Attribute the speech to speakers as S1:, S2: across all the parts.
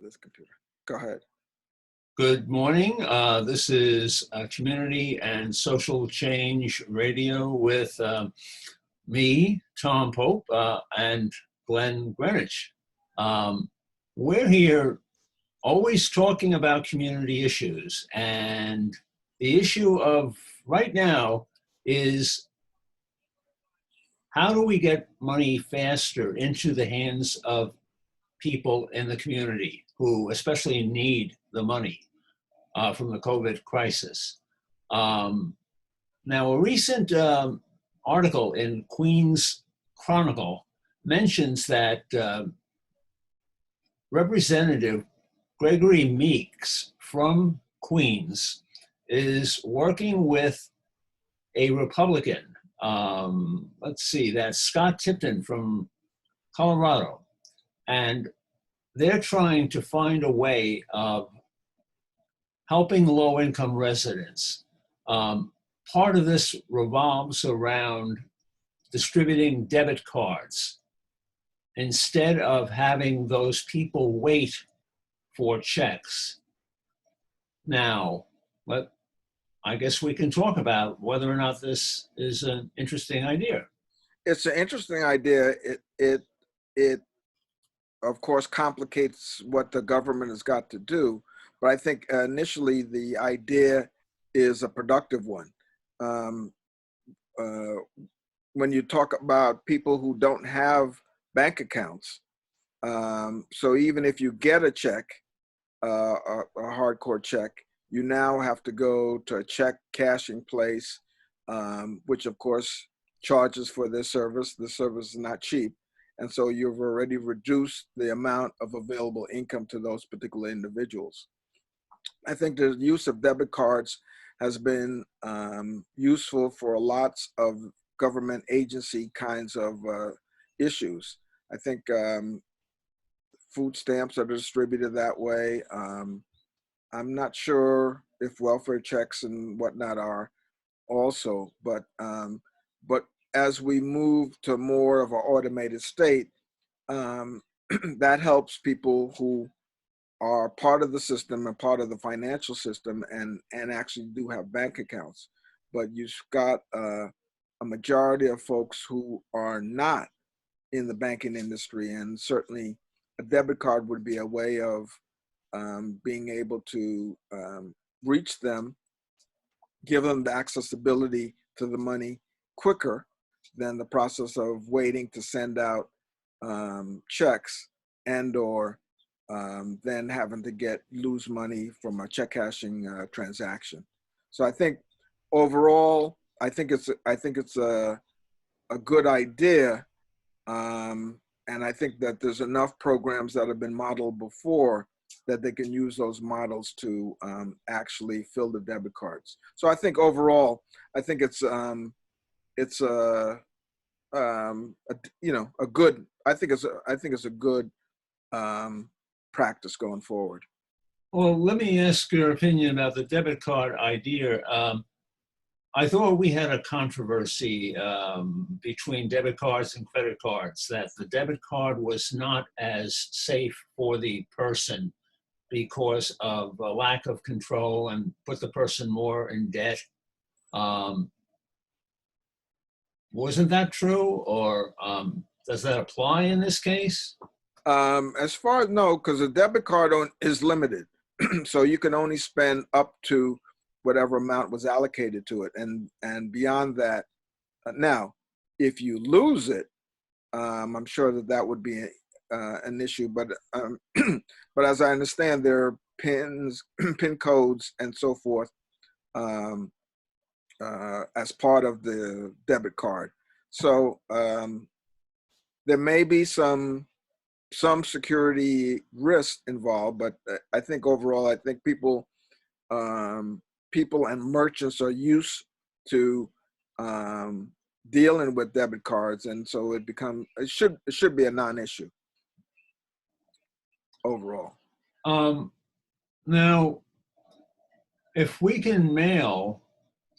S1: this computer. Go ahead.
S2: Good morning. This is Community and Social Change Radio with me, Tom Pope, and Glenn Greenwich. We're here always talking about community issues, and the issue of right now is how do we get money faster into the hands of people in the community who especially need the money from the COVID crisis. Now, a recent article in Queens Chronicle mentions that Representative Gregory Meeks from Queens is working with a Republican, let's see, that's Scott Tipton from Colorado. And they're trying to find a way of helping low-income residents. Part of this revolves around distributing debit cards instead of having those people wait for checks. Now, I guess we can talk about whether or not this is an interesting idea.
S1: It's an interesting idea. It of course complicates what the government has got to do, but I think initially the idea is a productive one. When you talk about people who don't have bank accounts, so even if you get a check, a hardcore check, you now have to go to a check cashing place, which of course charges for this service. The service is not cheap. And so you've already reduced the amount of available income to those particular individuals. I think the use of debit cards has been useful for lots of government agency kinds of issues. I think food stamps are distributed that way. I'm not sure if welfare checks and whatnot are also, but as we move to more of an automated state, that helps people who are part of the system and part of the financial system and actually do have bank accounts. But you've got a majority of folks who are not in the banking industry, and certainly a debit card would be a way of being able to reach them, give them the accessibility to the money quicker than the process of waiting to send out checks and or then having to lose money from a check cashing transaction. So I think overall, I think it's a good idea, and I think that there's enough programs that have been modeled before that they can use those models to actually fill the debit cards. So I think overall, I think it's a good. I think it's a good practice going forward.
S2: Well, let me ask your opinion about the debit card idea. I thought we had a controversy between debit cards and credit cards, that the debit card was not as safe for the person because of a lack of control and put the person more in debt. Wasn't that true, or does that apply in this case?
S1: As far as no, because the debit card is limited. So you can only spend up to whatever amount was allocated to it. And beyond that, now, if you lose it, I'm sure that would be an issue. But but as I understand, there are pins, pin codes and so forth as part of the debit card. So there may be some security risk involved, but I think overall, I think people and merchants are used to dealing with debit cards, and so it should be a non-issue overall.
S2: Now, if we can mail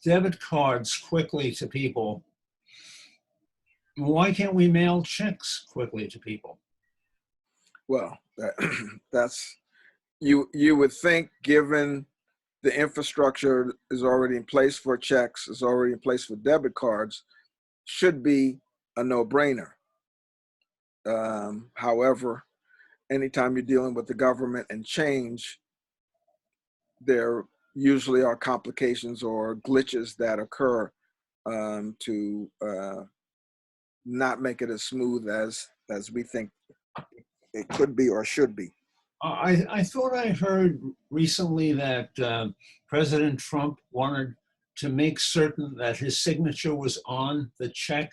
S2: debit cards quickly to people, why can't we mail checks quickly to people?
S1: Well, that's you would think, given the infrastructure is already in place for checks, is already in place for debit cards, should be a no-brainer. However, anytime you're dealing with the government and change, there usually are complications or glitches that occur to not make it as smooth as we think it could be or should be.
S2: I thought I heard recently that President Trump wanted to make certain that his signature was on the check,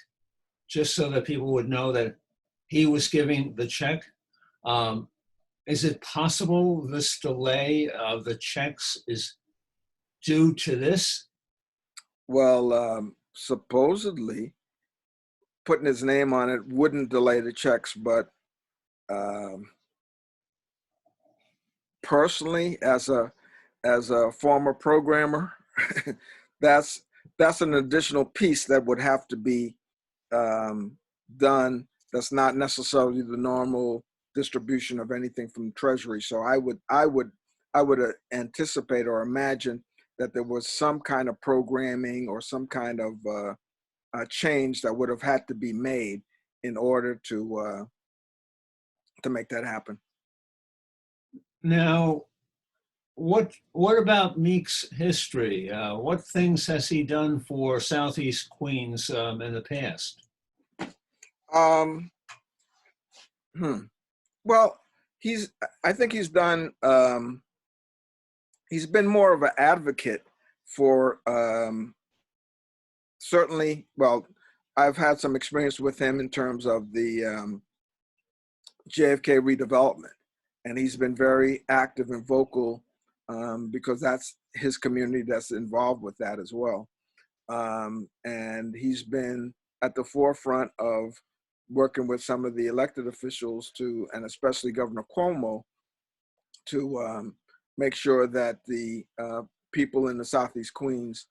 S2: just so that people would know that he was giving the check. Is it possible this delay of the checks is due to this?
S1: Well, supposedly putting his name on it wouldn't delay the checks, but um, personally, as a former programmer, that's that's an additional piece that would have to be done. That's not necessarily the normal distribution of anything from Treasury. So I would anticipate or imagine that there was some kind of programming or some kind of change that would have had to be made in order to make that happen.
S2: Now, what about Meeks' history? What things has he done for Southeast Queens in the past?
S1: Um, hmm. Well, I think he's done. He's been more of an advocate for certainly. Well, I've had some experience with him in terms of the JFK redevelopment, and he's been very active and vocal because that's his community that's involved with that as well. And he's been at the forefront of working with some of the elected officials to, and especially Governor Cuomo, to make sure that the people in the Southeast Queens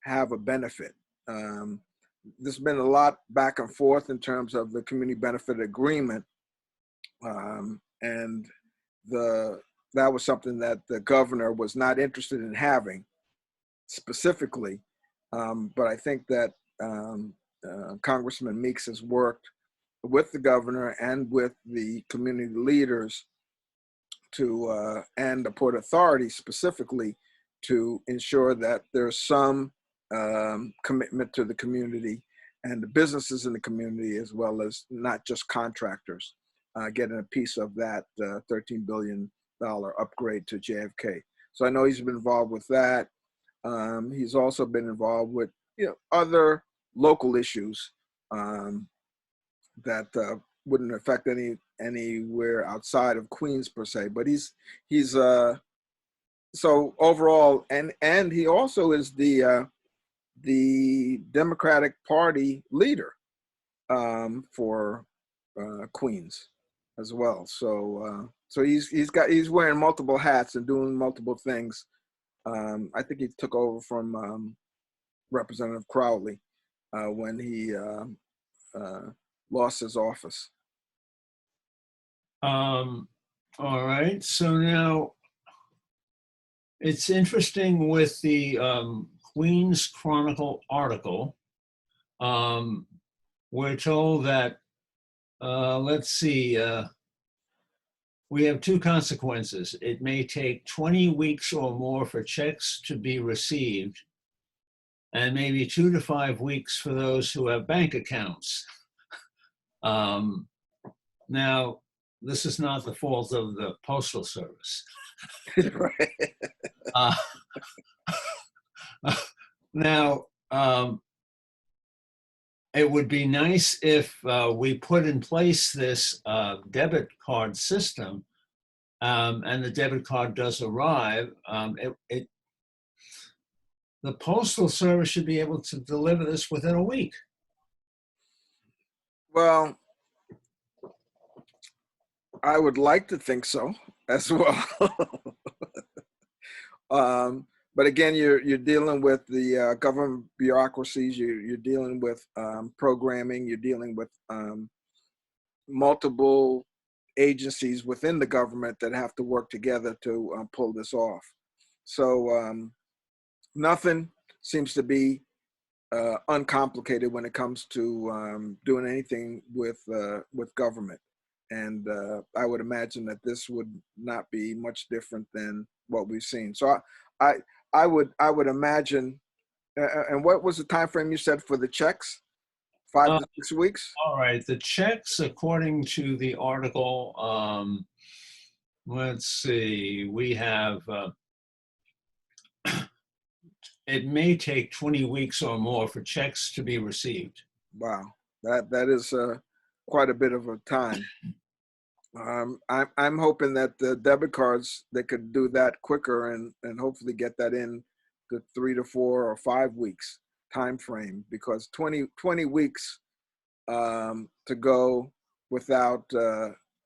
S1: have a benefit. There's been a lot back and forth in terms of the community benefit agreement, and that was something that the governor was not interested in having specifically. But I think that Congressman Meeks has worked with the governor and with the community leaders and the Port Authority specifically to ensure that there's some commitment to the community and the businesses in the community, as well as not just contractors getting a piece of that $13 billion upgrade to JFK. So I know he's been involved with that. He's also been involved with other local issues that wouldn't affect anywhere outside of Queens per se. But he's so overall, and he also is the Democratic Party leader for Queens as well. So he's wearing multiple hats and doing multiple things. I think he took over from Representative Crowley when he lost his office.
S2: All right. So now it's interesting with the Queens Chronicle article. We're told that, let's see, we have two consequences. It may take 20 weeks or more for checks to be received, and maybe 2 to 5 weeks for those who have bank accounts. Now, this is not the fault of the Postal Service.
S1: Right.
S2: Now, it would be nice if we put in place this debit card system, and the debit card does arrive. The Postal Service should be able to deliver this within a week.
S1: Well, I would like to think so as well. But again, you're dealing with the government bureaucracies. You're dealing with programming. You're dealing with multiple agencies within the government that have to work together to pull this off. So nothing seems to be uncomplicated when it comes to doing anything with government, and I would imagine that this would not be much different than what we've seen. So I I would imagine. And what was the time frame you said for the checks? Five
S2: Uh,
S1: to 6 weeks?
S2: all right, the checks, according to the article, let's see, we have, it may take 20 weeks or more for checks to be received.
S1: Wow, that is quite a bit of a time. I'm hoping that the debit cards, they could do that quicker and hopefully get that in the 3 to 4 or 5 weeks time frame, because 20 weeks to go without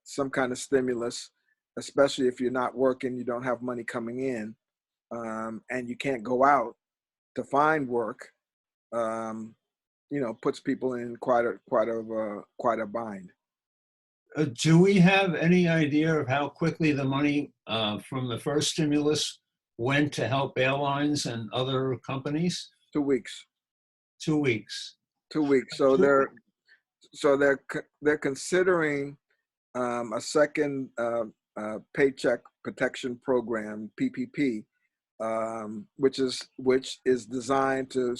S1: some kind of stimulus, especially if you're not working, you don't have money coming in, and you can't go out to find work, puts people in quite a bind.
S2: Do we have any idea of how quickly the money from the first stimulus went to help airlines and other companies?
S1: 2 weeks.
S2: 2 weeks.
S1: 2 weeks. They're considering a second paycheck protection program, PPP, which is designed to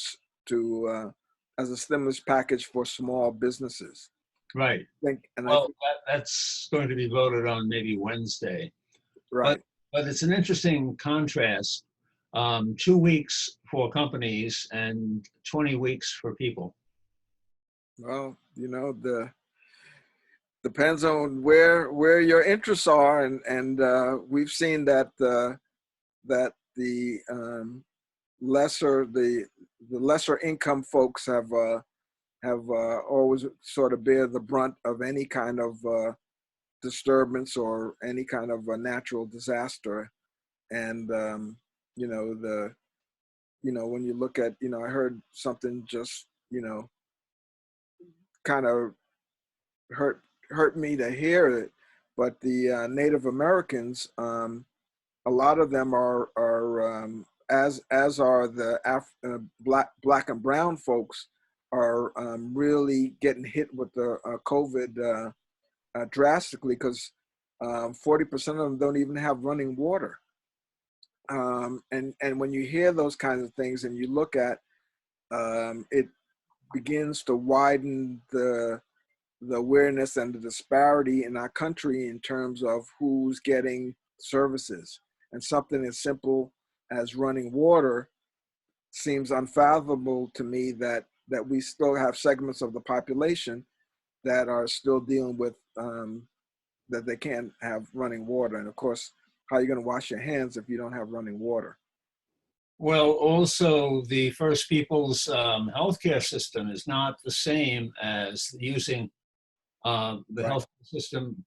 S1: as a stimulus package for small businesses.
S2: Right.
S1: I
S2: Well,
S1: think
S2: that's going to be voted on maybe Wednesday.
S1: right.
S2: But it's an interesting contrast. 2 weeks for companies and 20 weeks for people.
S1: Well, the depends on where your interests are, and we've seen that that the lesser income folks have always sort of bear the brunt of any kind of disturbance or any kind of a natural disaster. And when you look at, I heard something just kind of hurt me to hear it, but the Native Americans, a lot of them are as are the black and brown folks, are really getting hit with the COVID drastically, because 40% of them don't even have running water. And when you hear those kinds of things and you look at it, begins to widen the awareness and the disparity in our country in terms of who's getting services. And something as simple as running water seems unfathomable to me, that we still have segments of the population that are still dealing with that they can't have running water. And of course, how are you going to wash your hands if you don't have running water?
S2: Well, also the First People's healthcare system is not the same as using the
S1: Right.
S2: healthcare system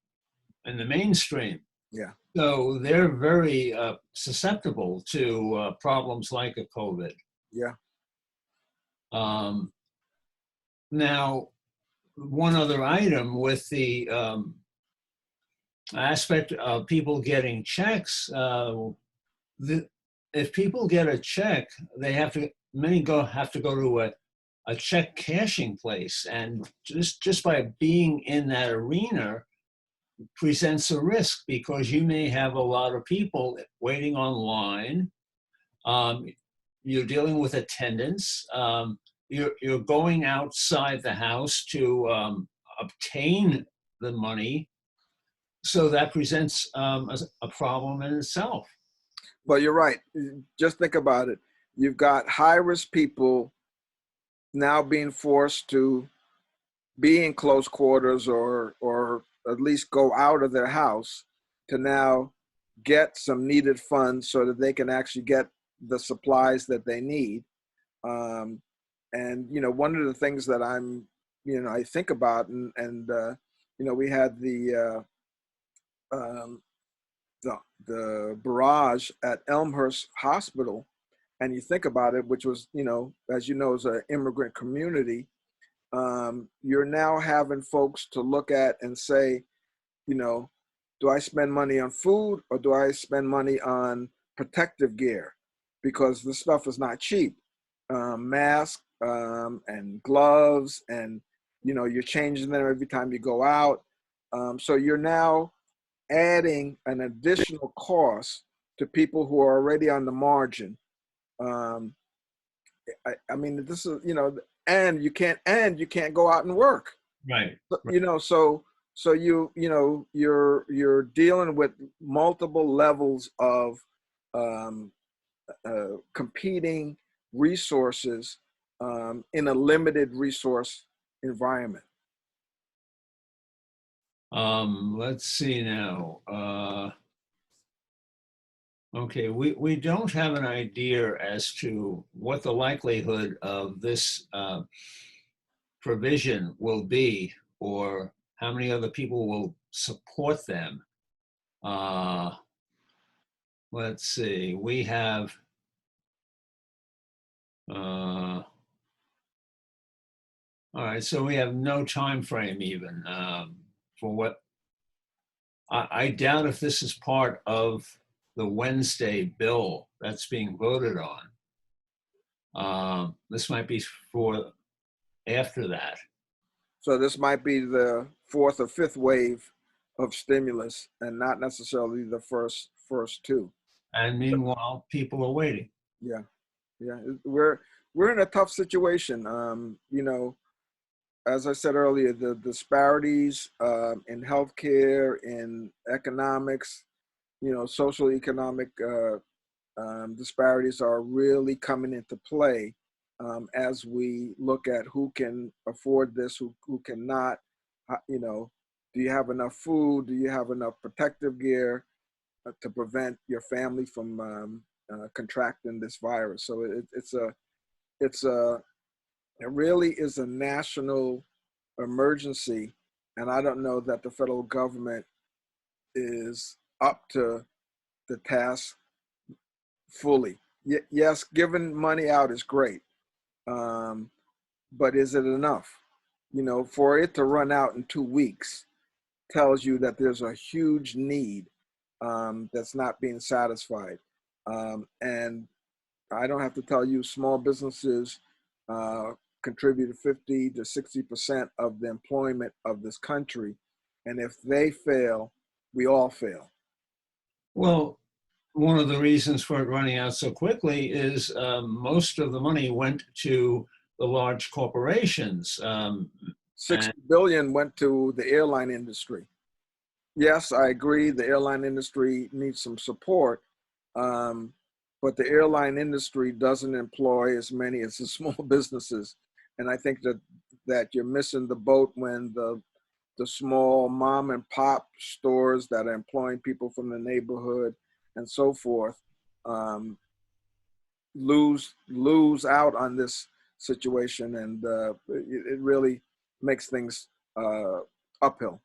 S2: in the mainstream.
S1: Yeah.
S2: So they're very susceptible to problems like a COVID.
S1: Yeah.
S2: Um, Now, one other item with the aspect of people getting checks, if people get a check, many have to go to a check cashing place, and just by being in that arena presents a risk, because you may have a lot of people waiting online. Um, you're dealing with attendance. You're going outside the house to obtain the money, so that presents a problem in itself.
S1: Well, you're right. Just think about it. You've got high-risk people now being forced to be in close quarters, or at least go out of their house to now get some needed funds so that they can actually get the supplies that they need. And one of the things that I think about, and we had um, the barrage at Elmhurst Hospital, and you think about it, which was, as you know, is an immigrant community. You're now having folks to look at and say, you know, do I spend money on food or do I spend money on protective gear? Because the stuff is not cheap. Masks and gloves, and you're changing them every time you go out. So you're now adding an additional cost to people who are already on the margin. Um, I mean, this is and you can't go out and work.
S2: Right.
S1: So you're dealing with multiple levels of um, competing resources in a limited resource environment.
S2: Let's see now. Okay, we don't have an idea as to what the likelihood of this provision will be, or how many other people will support them. Uh, let's see, we have, all right, so we have no time frame even for what, I doubt if this is part of the Wednesday bill that's being voted on. This might be for after that.
S1: So this might be the fourth or fifth wave of stimulus, and not necessarily the first two.
S2: And meanwhile, people are waiting.
S1: Yeah, yeah, we're in a tough situation. As I said earlier, the disparities in healthcare, in economics, social economic disparities are really coming into play as we look at who can afford this, who cannot. Do you have enough food? Do you have enough protective gear to prevent your family from contracting this virus? So it really is a national emergency, and I don't know that the federal government is up to the task fully. Yes, giving money out is great, but is it enough? For it to run out in 2 weeks tells you that there's a huge need that's not being satisfied. And I don't have to tell you, small businesses contribute 50 to 60% of the employment of this country. And if they fail, we all fail.
S2: Well, one of the reasons for it running out so quickly is most of the money went to the large corporations.
S1: 60 billion went to the airline industry. Yes, I agree. The airline industry needs some support, but the airline industry doesn't employ as many as the small businesses, and I think that you're missing the boat when the small mom and pop stores that are employing people from the neighborhood and so forth lose out on this situation, and it really makes things uphill.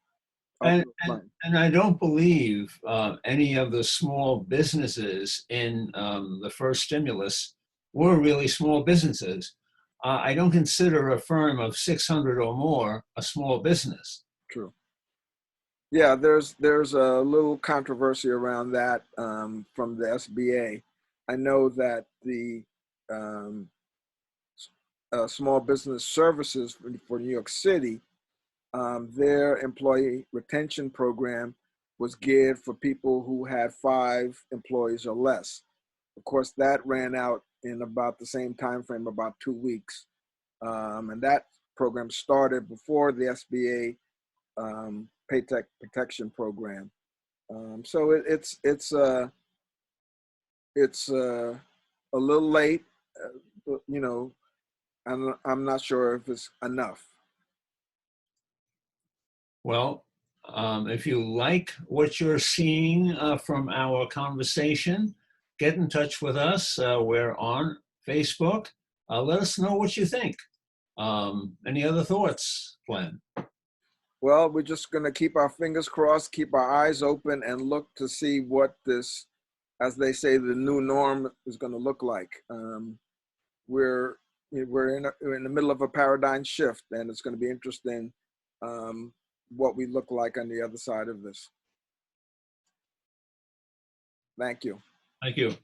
S2: And I don't believe any of the small businesses in the first stimulus were really small businesses. I don't consider a firm of 600 or more a small business.
S1: True. Yeah, there's a little controversy around that from the SBA. I know that the Small Business Services for New York City, their employee retention program was geared for people who had 5 employees or less. Of course, that ran out in about the same time frame, about 2 weeks, and that program started before the SBA Paycheck Protection Program. So it's a little late, I'm not sure if it's enough.
S2: Well, if you like what you're seeing from our conversation, get in touch with us. We're on Facebook. Let us know what you think. Any other thoughts, Glenn?
S1: Well, we're just going to keep our fingers crossed, keep our eyes open, and look to see what this, as they say, the new norm is going to look like. We're in the middle of a paradigm shift, and it's going to be interesting what we look like on the other side of this. Thank you.
S2: Thank you.